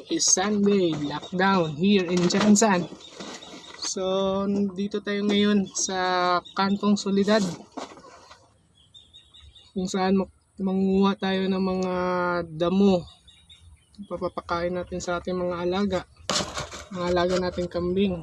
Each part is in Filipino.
is Sunday, lockdown here in Jansan. So, dito tayo ngayon sa Kantong Soledad, kung saan manguha tayo ng mga damo. Papapakain natin sa ating mga alaga nating kambing.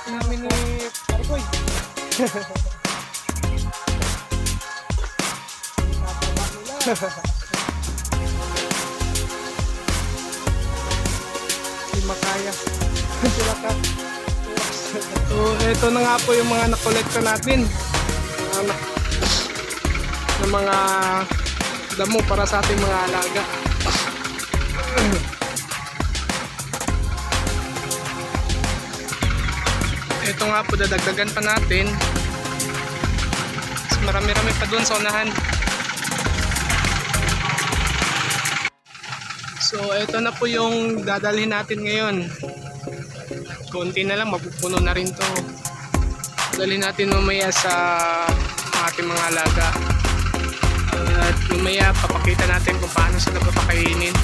Namin ni Marikoy. Hindi makaya. Sila ka. So, ito na nga po yung mga nakolekta natin. Ng mga damo para sa ating mga alaga. Ito nga po, dadagdagan pa natin. Marami-rami pa doon sa unahan. So ito na po yung dadalhin natin ngayon. Konti na lang, mapupuno na rin to. Dalhin natin mamaya sa ating mga alaga. At mamaya papakita natin kung paano sila papakainin.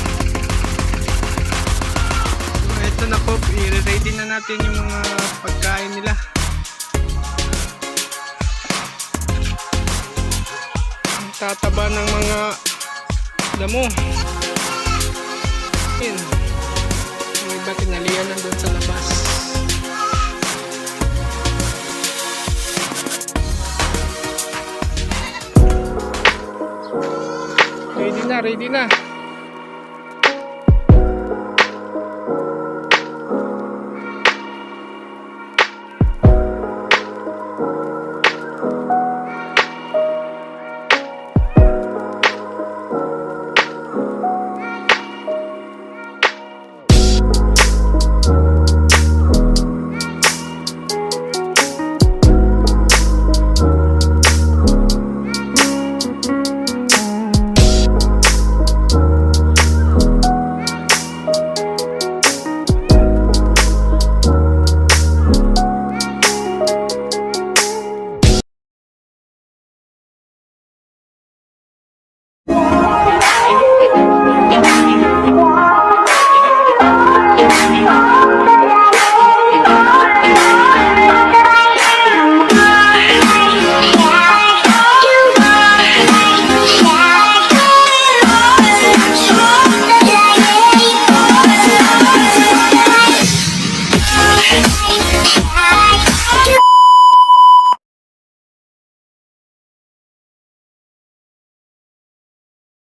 Ito na po, i-ready na natin yung mga pagkain nila. Ang tataba ng mga damo. Yun. Yung iba tinalian nandun sa labas. Ready na, ready na.